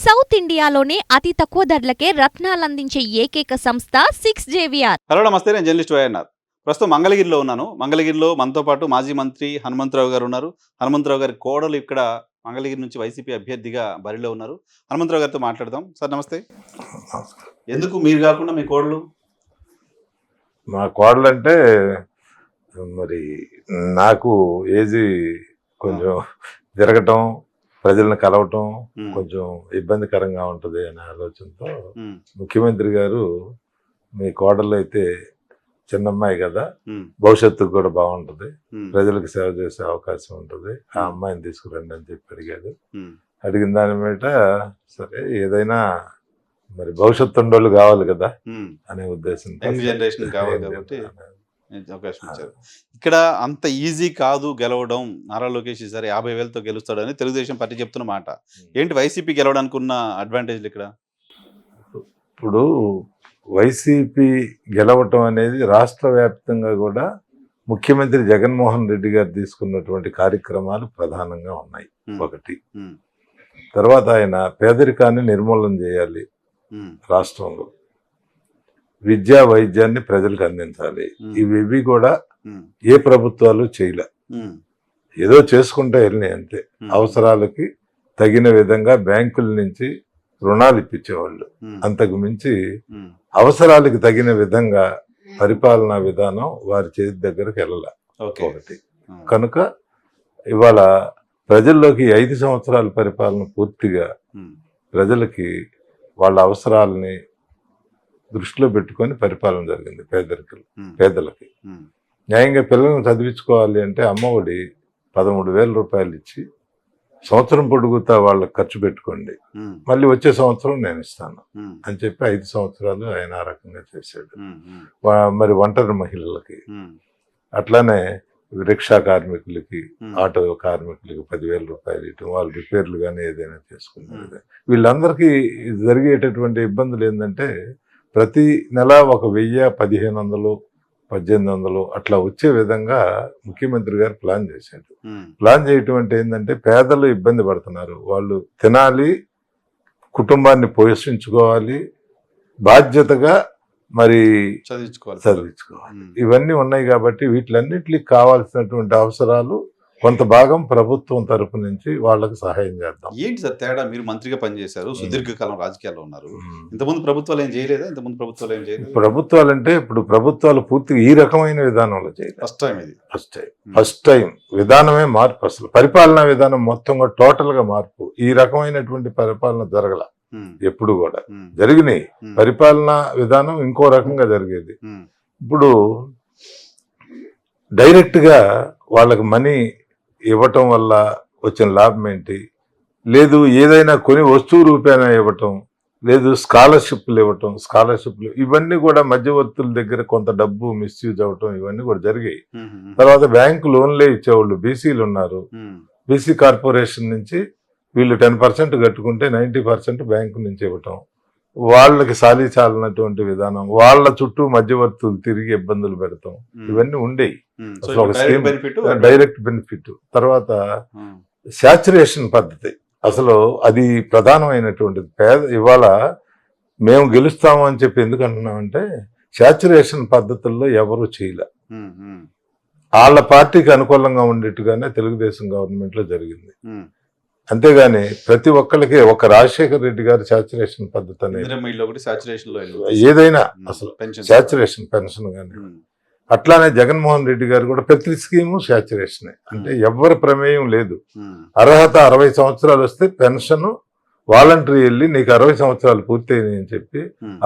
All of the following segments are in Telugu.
సౌత్ ఇండియాలోనే అతి తక్కువ ధరలకే రత్నాలందించే ఏకైక సంస్థ 6JVR. హలో నమస్తే, నేను జర్నలిస్ట్ వైఎన్ఆర్. ప్రస్తుతం మంగళగిరిలో ఉన్నాను. మంగళగిరిలో మనతో పాటు మాజీ మంత్రి హనుమంతరావు గారు ఉన్నారు. హనుమంతరావు గారి కోడలు ఇక్కడ మంగళగిరి నుంచి వైసీపీ అభ్యర్థిగా బరిలో ఉన్నారు. హనుమంతరావు గారితో మాట్లాడదాం. సార్ నమస్తే. ఎందుకు మీరు కాకుండా మీ కోడలు? మా కోడలు అంటే మరి నాకు ఏజీ కొంచెం తిరగటం, ప్రజలను కలవటం కొంచెం ఇబ్బందికరంగా ఉంటుంది అనే ఆలోచనతో ముఖ్యమంత్రి గారు మీ కోడలు అయితే చిన్నమ్మాయి కదా, భవిష్యత్తుకు కూడా బాగుంటుంది, ప్రజలకు సేవ చేసే అవకాశం ఉంటుంది, ఆ అమ్మాయిని తీసుకురండి అని చెప్పి అడిగాడు. అడిగిన దాని మీద సరే ఏదైనా మరి భవిష్యత్తు ఉండోళ్ళు కావాలి కదా అనే ఉద్దేశంతో జనరేషన్ కావాలి కాబట్టి అవకాశం ఇచ్చారు. ఇక్కడ అంత ఈజీ కాదు గెలవడం. నారా లోకేష్ ఈసారి 50,000తో గెలుస్తాడని తెలుగుదేశం పార్టీ చెప్తున్న మాట. ఏంటి వైసీపీ గెలవడానికి ఉన్న అడ్వాంటేజ్లు ఇక్కడ? ఇప్పుడు వైసీపీ గెలవటం అనేది రాష్ట్ర వ్యాప్తంగా కూడా ముఖ్యమంత్రి జగన్మోహన్ రెడ్డి గారు తీసుకున్నటువంటి కార్యక్రమాలు ప్రధానంగా ఉన్నాయి. ఒకటి, తర్వాత ఆయన పేదరికాన్ని నిర్మూలన చేయాలి, రాష్ట్రంలో విద్యా వైద్యాన్ని ప్రజలకు అందించాలి. ఇవి కూడా ఏ ప్రభుత్వాలు చేయలే, ఏదో చేసుకుంటూ వెళ్ళినాయి అంతే. అవసరాలకి తగిన విధంగా బ్యాంకుల నుంచి రుణాలు ఇప్పించేవాళ్ళు, అంతకు మించి అవసరాలకు తగిన విధంగా పరిపాలనా విధానం వారి చేతి దగ్గరకు వెళ్ళాల. ఒకటి కనుక ఇవాళ ప్రజల్లోకి 5 సంవత్సరాల పరిపాలన పూర్తిగా ప్రజలకి వాళ్ళ అవసరాలని దృష్టిలో పెట్టుకొని పరిపాలన జరిగింది. పేదలకి న్యాయంగా పిల్లలను చదివించుకోవాలి అంటే అమ్మఒడి 13,000 రూపాయలు ఇచ్చి సంవత్సరం పొడుగుతా వాళ్ళకి ఖర్చు పెట్టుకోండి, మళ్ళీ వచ్చే సంవత్సరం నేను ఇస్తాను అని చెప్పి 5 సంవత్సరాలు ఆయన ఆ రకంగా చేశాడు. మరి ఒంటరి మహిళలకి, అట్లానే రిక్షా కార్మికులకి, ఆటో కార్మికులకి 10,000 రూపాయలు ఇవ్వటం, వాళ్ళు రిపేర్లు కానీ ఏదైనా చేసుకున్నారు. వీళ్ళందరికీ జరిగేటటువంటి ఇబ్బందులు ఏంటంటే ప్రతి నెల 1,000, 1,500, 1,800 అట్లా వచ్చే విధంగా ముఖ్యమంత్రి గారు ప్లాన్ చేశాడు. ప్లాన్ చేయటం అంటే ఏంటంటే పేదలు ఇబ్బంది పడుతున్నారు, వాళ్ళు తినాలి, కుటుంబాన్ని పోషించుకోవాలి, బాధ్యతగా మరి చదివించుకోవాలి. ఇవన్నీ ఉన్నాయి కాబట్టి వీటిలన్నిటికి కావాల్సినటువంటి అవసరాలు కొంత భాగం ప్రభుత్వం తరపు నుంచి వాళ్ళకి సహాయం చేద్దాం. ఏంటి సార్ తేడా? మీరు మంత్రిగా పనిచేశారు, సుదీర్ఘకాలం రాజకీయాల్లో ఉన్నారు. ఇంతకుముందు ప్రభుత్వాలు ఏం చేయలేదా? ఇంతకుముందు ప్రభుత్వాలు ఏం చేయలేదు. ప్రభుత్వాలు అంటే ఇప్పుడు ప్రభుత్వాలు పూర్తిగా ఈ రకమైన విధానంలో చేయలేదు. ఫస్ట్ టైం విధానమే మార్పు. అసలు పరిపాలనా విధానం మొత్తం కూడా టోటల్ గా మార్పు. ఈ రకమైనటువంటి పరిపాలన జరగల, ఎప్పుడు కూడా జరిగినాయి. పరిపాలనా విధానం ఇంకో రకంగా జరిగేది. ఇప్పుడు డైరెక్ట్ గా వాళ్ళకి మనీ ఇవ్వటం వల్ల వచ్చిన లాభం ఏంటి? లేదు ఏదైనా కొని వస్తువు రూపేణా ఇవ్వటం, లేదు స్కాలర్షిప్లు ఇవ్వటం, స్కాలర్షిప్లు ఇవన్నీ కూడా మధ్యవర్తుల దగ్గర కొంత డబ్బు మిస్యూజ్ అవ్వటం ఇవన్నీ కూడా జరిగాయి. తర్వాత బ్యాంకు లోన్లే ఇచ్చేవాళ్ళు, బీసీలు ఉన్నారు, బీసీ కార్పొరేషన్ నుంచి వీళ్ళు 10% కట్టుకుంటే 90% బ్యాంకు నుంచి ఇవ్వటం, వాళ్ళకి సాలీ చాలనటువంటి విధానం, వాళ్ళ చుట్టూ మధ్యవర్తులు తిరిగి ఇబ్బందులు పెడతాం, ఇవన్నీ ఉండేవి. అసలు ఒక స్కీమ్ డైరెక్ట్ బెనిఫిట్. తర్వాత శాచురేషన్ పద్ధతి, అసలు అది ప్రధానమైనటువంటిది. ఇవాళ మేము గెలుస్తాము అని చెప్పి ఎందుకు అంటున్నామంటే శాచురేషన్ పద్ధతుల్లో ఎవరు చేయలే. వాళ్ళ పార్టీకి అనుకూలంగా ఉండేట్టుగానే తెలుగుదేశం గవర్నమెంట్ లో జరిగింది. అంతేగాని ప్రతి ఒక్కరికి ఒక రాజశేఖర్ రెడ్డి గారు శాచురేషన్ పద్ధతి అనేది ఏదైనా అసలు శాచురేషన్ పెన్షన్ కానీ, అట్లానే జగన్మోహన్ రెడ్డి గారు కూడా ప్రతి స్కీము శాచురేషన్. అంటే ఎవరి ప్రమేయం లేదు. అర్హత 60 సంవత్సరాలు వస్తే పెన్షన్ వాలంటరీ వెళ్ళి నీకు 60 సంవత్సరాలు పూర్తయినాయి అని చెప్పి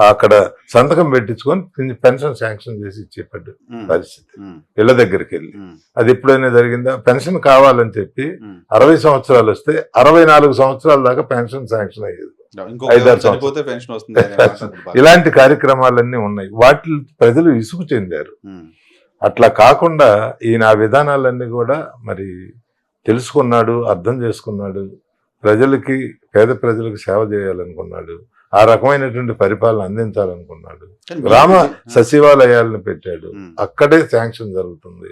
అక్కడ సంతకం పెట్టించుకొని పెన్షన్ శాంక్షన్ చేసి ఇచ్చేపడ్డ పరిస్థితి ఇళ్ల దగ్గరికి వెళ్ళి. అది ఎప్పుడైనా జరిగిందా? పెన్షన్ కావాలని చెప్పి 60 సంవత్సరాలు వస్తే 64 సంవత్సరాల దాకా పెన్షన్ శాంక్షన్ అయ్యేది. 5-6 సంవత్సరాలు ఇలాంటి కార్యక్రమాలన్నీ ఉన్నాయి. వాటి ప్రజలు ఇసుకు చెందారు. అట్లా కాకుండా ఈయన ఆ విధానాలన్నీ కూడా మరి తెలుసుకున్నాడు, అర్థం చేసుకున్నాడు, ప్రజలకి పేద ప్రజలకు సేవ చేయాలనుకున్నాడు, ఆ రకమైనటువంటి పరిపాలన అందించాలనుకున్నాడు. గ్రామ సచివాలయాలను పెట్టాడు, అక్కడే శాంక్షన్ జరుగుతుంది.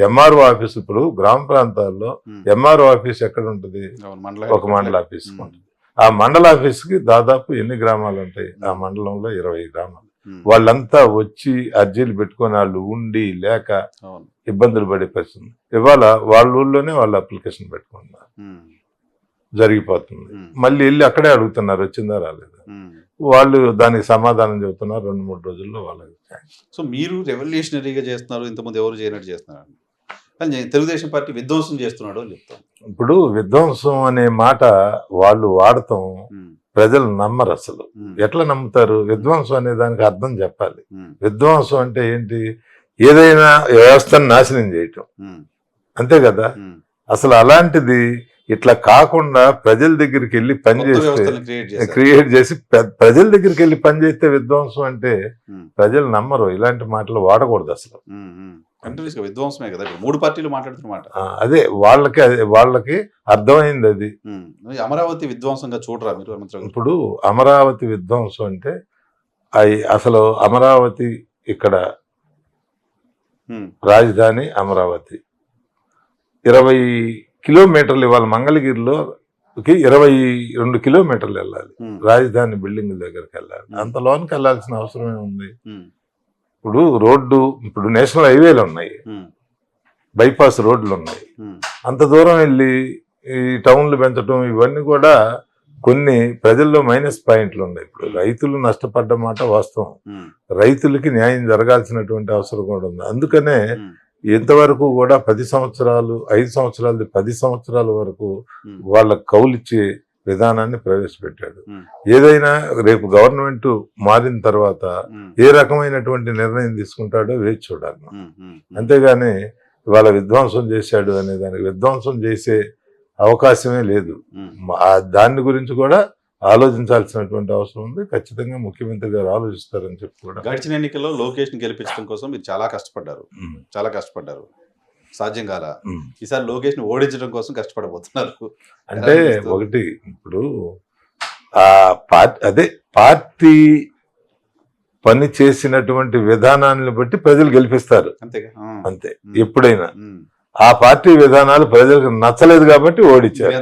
ఎంఆర్ఓ ఆఫీస్, ఇప్పుడు గ్రామ ప్రాంతాల్లో ఎంఆర్ఓ ఆఫీస్ ఎక్కడ ఉంటుంది? ఒక మండల ఆఫీస్ ఉంటుంది. ఆ మండల ఆఫీస్కి దాదాపు ఎన్ని గ్రామాలు ఉంటాయి? ఆ మండలంలో 20 గ్రామాలు. ఉమ్, వాళ్ళంతా వచ్చి అర్జీలు పెట్టుకొని వాళ్ళు ఉండి లేక అవును. ఇబ్బందులు పడే పరిస్థితి. ఇవాళ వాళ్ళ ఊళ్ళోనే వాళ్ళు అప్లికేషన్ పెట్టుకున్నారు, ఉమ్, జరిగిపోతుంది. ఉమ్, మళ్ళీ వెళ్ళి అక్కడే అడుగుతున్నారు వచ్చిందా రాలేదా. ఉమ్. వాళ్ళు దానికి సమాధానం చెబుతున్నారు 2-3 రోజుల్లో వాళ్ళకి. సో మీరు రెవల్యూషనరీగా చేస్తున్నారు, ఇంతకుముందు ఎవరు చేయనట్టు చేస్తున్నారు కానీ తెలుగుదేశం పార్టీ విధ్వంసం చేస్తున్నాడు అని చెప్తాను. ఇప్పుడు విధ్వంసం అనే మాట వాళ్ళు వాడటం ప్రజలు నమ్మరు అసలు. ఎట్లా నమ్ముతారు? విధ్వంసం అనే దానికి అర్థం చెప్పాలి. విధ్వంసం అంటే ఏంటి? ఏదైనా వ్యవస్థను నాశనం చేయటం, అంతే కదా. అసలు అలాంటిది ఇట్లా కాకుండా ప్రజల దగ్గరికి వెళ్ళి పనిచేస్తే, క్రియేట్ చేసి ప్రజల దగ్గరికి వెళ్ళి పనిచేస్తే విధ్వంసం అంటే ప్రజలు నమ్మరు. ఇలాంటి మాటలు వాడకూడదు అసలు. విధ్వంసమే కదా 3 పార్టీలు మాట్లాడుతున్నమాట. అదే వాళ్ళకి అర్థమైంది అది. అమరావతి విధ్వంసంగా చూడరా మీరు? ఇప్పుడు అమరావతి విధ్వంసం అంటే అసలు అమరావతి ఇక్కడ రాజధాని అమరావతి 20 కిలోమీటర్లు, ఇవాళ మంగళగిరిలోకి 22 కిలోమీటర్లు వెళ్ళాలి రాజధాని బిల్డింగ్ దగ్గరికి వెళ్ళాలి. అంత లోనికి వెళ్ళాల్సిన అవసరమే ఉంది. ఇప్పుడు రోడ్డు, ఇప్పుడు నేషనల్ హైవేలు ఉన్నాయి, బైపాస్ రోడ్లు ఉన్నాయి. అంత దూరం వెళ్ళి ఈ టౌన్లు పెంచడం ఇవన్నీ కూడా కొన్ని ప్రజల్లో మైనస్ పాయింట్లు ఉన్నాయి. ఇప్పుడు రైతులు నష్టపడ్డ మాట వాస్తవం. రైతులకి న్యాయం జరగాల్సినటువంటి అవసరం కూడా ఉంది. అందుకనే ఇంతవరకు కూడా 10 సంవత్సరాలు, 5 సంవత్సరాలు, 10 సంవత్సరాల వరకు వాళ్ళకు కౌలిచ్చే విధానాన్ని ప్రవేశపెట్టాడు. ఏదైనా రేపు గవర్నమెంట్ మారిన తర్వాత ఏ రకమైనటువంటి నిర్ణయం తీసుకుంటాడో వేచి చూడాలి. అంతేగాని ఇవాళ విధ్వంసం చేశాడు అనే దానికి విధ్వంసం చేసే అవకాశమే లేదు. దాని గురించి కూడా ఆలోచించాల్సినటువంటి అవసరం ఉంది. ఖచ్చితంగా ముఖ్యమంత్రి గారు ఆలోచిస్తారని చెప్పి కూడా. గడిచిన ఎన్నికల్లో లోకేష్ ని గెలిపించడం కోసం మీరు చాలా కష్టపడ్డారు, సాధ్యం కాల. ఈసారి లోకేష్ ని ఓడించడం కోసం కష్టపడబోతున్నారు. అంటే ఒకటి, ఇప్పుడు ఆ పార్టీ పని చేసినటువంటి విధానాన్ని బట్టి ప్రజలు గెలిపిస్తారు, అంతే. ఎప్పుడైనా ఆ పార్టీ విధానాలు ప్రజలకు నచ్చలేదు కాబట్టి ఓడించారు.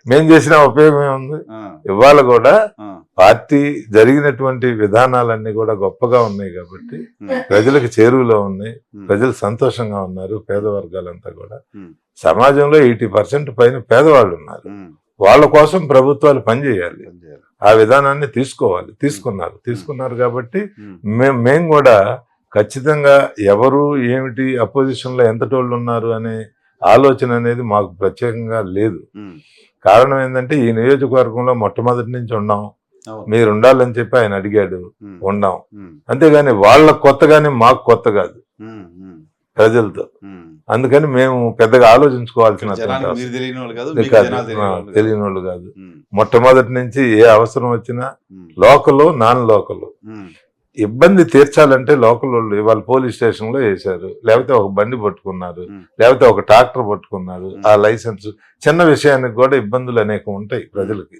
మేం చేసిన ఉపయోగం ఏముంది? ఇవాళ కూడా పార్టీ జరిగినటువంటి విధానాలన్నీ కూడా గొప్పగా ఉన్నాయి కాబట్టి ప్రజలకు చేరువలో ఉన్నాయి, ప్రజలు సంతోషంగా ఉన్నారు. పేద వర్గాలంతా కూడా సమాజంలో 80% పైన పేదవాళ్ళు ఉన్నారు. వాళ్ళ కోసం ప్రభుత్వాలు పనిచేయాలి, ఆ విధానాన్ని తీసుకున్నారు కాబట్టి మేము కూడా ఖచ్చితంగా ఎవరు ఏమిటి అపోజిషన్ లో ఎంతటోళ్ళు ఉన్నారు అనే ఆలోచన అనేది మాకు ప్రత్యేకంగా లేదు. కారణం ఏంటంటే ఈ నియోజకవర్గంలో మొట్టమొదటి నుంచి ఉన్నాం, మీరు ఉండాలని చెప్పి ఆయన అడిగాడు, ఉన్నాం. అంతేగాని వాళ్ళకు కొత్త గాని మాకు కొత్త కాదు ప్రజలతో. అందుకని మేము పెద్దగా ఆలోచించుకోవాల్సిన తెలియని వాళ్ళు కాదు. మొట్టమొదటి నుంచి ఏ అవసరం వచ్చినా లోకల్ నాన్ లోకల్ ఇబ్బంది తీర్చాలంటే లోకల్ వాళ్ళు ఇవాళ పోలీస్ స్టేషన్ లో వేశారు, లేకపోతే ఒక బండి పట్టుకున్నారు, లేకపోతే ఒక ట్రాక్టర్ పట్టుకున్నారు. ఆ లైసెన్స్ చిన్న విషయానికి కూడా ఇబ్బందులు అనేక ఉంటాయి ప్రజలకి.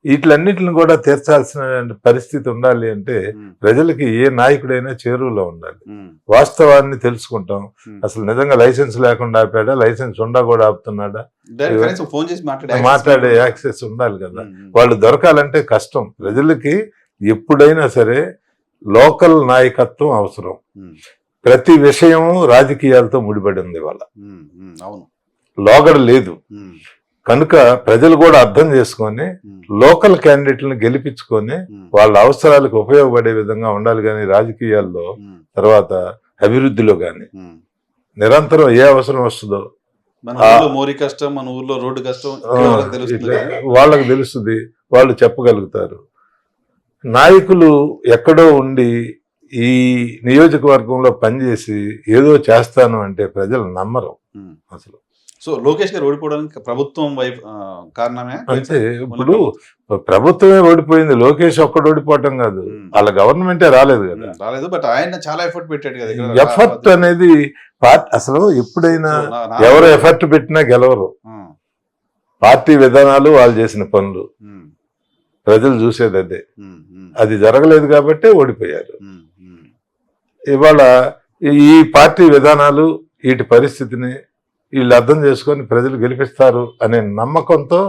వీటిలన్నిటిని కూడా తీర్చాల్సిన పరిస్థితి ఉండాలి అంటే ప్రజలకి ఏ నాయకుడైనా చేరువలో ఉండాలి. వాస్తవాన్ని తెలుసుకుంటాం. అసలు నిజంగా లైసెన్స్ లేకుండా ఆపాడా, లైసెన్స్ ఉండా కూడా ఆపుతున్నాడా, మాట్లాడే యాక్సెస్ ఉండాలి కదా. వాళ్ళు దొరకాలంటే కష్టం. ప్రజలకి ఎప్పుడైనా సరే లోకల్ నాయకత్వం అవసరం. ప్రతి విషయం రాజకీయాలతో ముడిపడి ఉంది. వాళ్ళ లోగడ లేదు కనుక ప్రజలు కూడా అర్థం చేసుకొని లోకల్ క్యాండిడేట్లను గెలిపించుకొని వాళ్ళ అవసరాలకు ఉపయోగపడే విధంగా ఉండాలి. కానీ రాజకీయాల్లో తర్వాత అభివృద్ధిలో కానీ నిరంతరం ఏ అవసరం వస్తుందో వాళ్ళకి తెలుస్తుంది, వాళ్ళు చెప్పగలుగుతారు. నాయకులు ఎక్కడో ఉండి ఈ నియోజకవర్గంలో పనిచేసి ఏదో చేస్తాను అంటే ప్రజలు నమ్మరు అసలు. సో లోకేష్ గారు ఓడిపోవడానికి ప్రభుత్వం కారణమే అంటే ఇప్పుడు ప్రభుత్వమే ఓడిపోయింది, లోకేష్ ఒక్కడు ఓడిపోవటం కాదు, వాళ్ళ గవర్నమెంటే రాలేదు కదా. రాలేదు, బట్ ఆయన చాలా ఎఫర్ట్ పెట్టాడు కదా. ఎఫర్ట్ అనేది అసలు ఎప్పుడైనా ఎవరు ఎఫర్ట్ పెట్టినా గెలవరు. పార్టీ విధానాలు, వాళ్ళు చేసిన పనులు ప్రజలు చూసేది అదే. అది జరగలేదు కాబట్టే ఓడిపోయారు. ఇవాళ ఈ పార్టీ విధానాలు వీటి పరిస్థితిని వీళ్ళు అర్థం చేసుకొని ప్రజలు గెలిపిస్తారు అనే నమ్మకంతో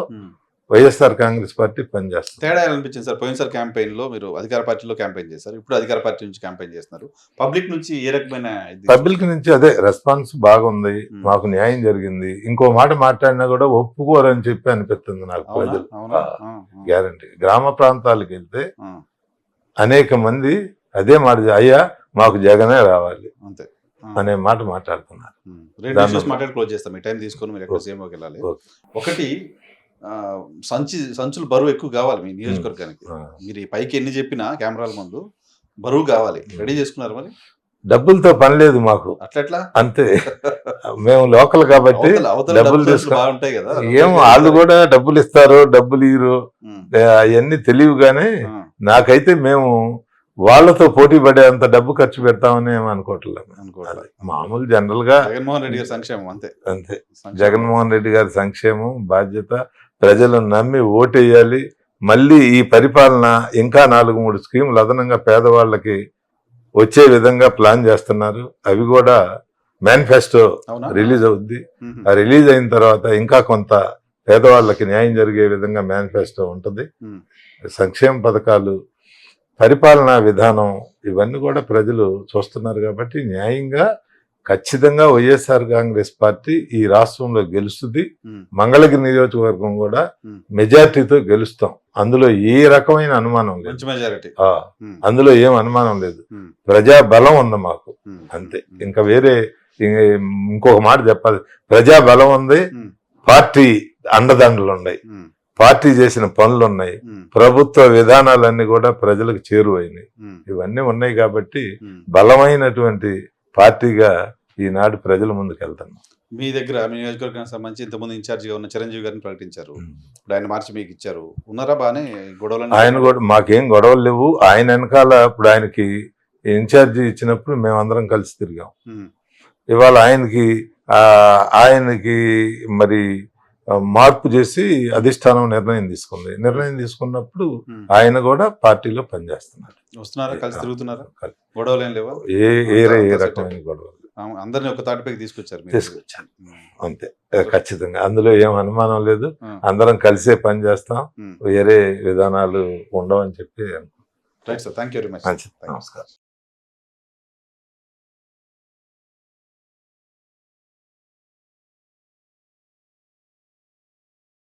వైఎస్ఆర్ కాంగ్రెస్ పార్టీ పనిచేస్తుంది. తేడా ఎలా అనిపించింది సార్? పోయినసారి క్యాంపెయిన్ లో మీరు అధికార పార్టీలో క్యాంపెయిన్ చేశారు, ఇప్పుడు అధికార పార్టీ నుంచి క్యాంపెయిన్ చేస్తున్నారు. పబ్లిక్ నుంచి ఏ రకమైన పబ్లిక్ నుంచి అదే రెస్పాన్స్ బాగుంది, మాకు న్యాయం జరిగింది. ఇంకో మాట మాట్లాడినా కూడా ఒప్పుకోరని చెప్పి అనిపిస్తుంది నాకు. ప్రజలు గ్యారంటీ గ్రామ ప్రాంతాలకు వెళ్తే అనేక మంది అదే మాట, అయ్యా మాకు జగనే రావాలి అంతే అనే మాట మాట్లాడుతున్నారు. క్లోజ్ చేస్తాం, మీ టైం తీసుకొని మీరు ఎక్కడ సీఎంఓకి వెళ్ళాలి. ఒకటి సంచులు బరువు ఎక్కువ కావాలి మీ నియోజకవర్గానికి. మీరు ఈ పైకి ఎన్ని చెప్పినా కెమెరాల ముందు బరువు కావాలి, రెడీ చేసుకున్నారు మరి? డబ్బులతో పని లేదు మాకు, అట్లా అంతే. మేము లోకల్ కాబట్టి డబ్బులు తీసుకో బాగుంటాయి కదా, ఏం వాళ్ళు కూడా డబ్బులు ఇస్తారు, డబ్బులు ఇరు, అవన్నీ తెలియగానే నాకైతే మేము వాళ్ళతో పోటీ పడే అంత డబ్బు ఖర్చు పెడతామని ఏమో అనుకోవట్లేదు. మామూలు జనరల్ గా జగన్మోహన్ రెడ్డి గారి సంక్షేమం అంతే అంతే. జగన్మోహన్ రెడ్డి గారి సంక్షేమం బాధ్యత, ప్రజలు నమ్మి ఓటేయాలి. మళ్ళీ ఈ పరిపాలన ఇంకా 4-3 స్కీములు అదనంగా పేదవాళ్ళకి వచ్చే విధంగా ప్లాన్ చేస్తున్నారు. అవి కూడా మేనిఫెస్టో రిలీజ్ అవుద్ది. ఆ రిలీజ్ అయిన తర్వాత ఇంకా కొంత పేదవాళ్ళకి న్యాయం జరిగే విధంగా మేనిఫెస్టో ఉంటుంది. సంక్షేమ పథకాలు, పరిపాలనా విధానం, ఇవన్నీ కూడా ప్రజలు చూస్తున్నారు కాబట్టి న్యాయంగా ఖచ్చితంగా వైఎస్ఆర్ కాంగ్రెస్ పార్టీ ఈ రాష్ట్రంలో గెలుస్తుంది. మంగళగిరి నియోజకవర్గం కూడా మెజార్టీతో గెలుస్తాం, అందులో ఏ రకమైన అనుమానం లేదు. అందులో ఏం అనుమానం లేదు. ప్రజా బలం ఉంది మాకు, అంతే. ఇంకా వేరే ఇంకొక మాట చెప్పాలి, ప్రజా బలం ఉంది, పార్టీ అండదండలు ఉన్నాయి, పార్టీ చేసిన పనులు ఉన్నాయి, ప్రభుత్వ విధానాలన్నీ కూడా ప్రజలకు చేరువైనాయి. ఇవన్నీ ఉన్నాయి కాబట్టి బలమైనటువంటి పార్టీగా ఈనాడు ప్రజల ముందుకు వెళ్తున్నాం. మీ దగ్గర మీ నియోజకవర్గానికి సంబంధించి ఇంతకుముందు ఇన్ఛార్జిగా ఉన్న చిరంజీవి గారిని ప్రకటించారు, ఇప్పుడు ఆయన మార్చి మీకు ఇచ్చారు. ఉన్నారా బాగానే గొడవలు? ఆయన కూడా మాకేం గొడవలు లేవు. ఆయన వెనకాల ఇప్పుడు ఆయనకి ఇన్ఛార్జి ఇచ్చినప్పుడు మేమందరం కలిసి తిరిగాం. ఇవాళ ఆయనకి మరి మార్పు చేసి అధిష్టానం నిర్ణయం తీసుకుంది. నిర్ణయం తీసుకున్నప్పుడు ఆయన కూడా పార్టీలో పనిచేస్తున్నారు. వస్తున్నారా, కలిసి తిరుగుతున్నారా? గొడవలు ఏం లేవా? ఏ రకమైన గొడవలు? అందరినీ ఒక తాటిపైకి తీసుకొచ్చారు. అంతే, ఖచ్చితంగా అందులో ఏం అనుమానం లేదు. అందరం కలిసే పని చేస్తాం, వేరే విధానాలు ఉండవని చెప్పి. Right sir, thank you very much. నమస్కారం.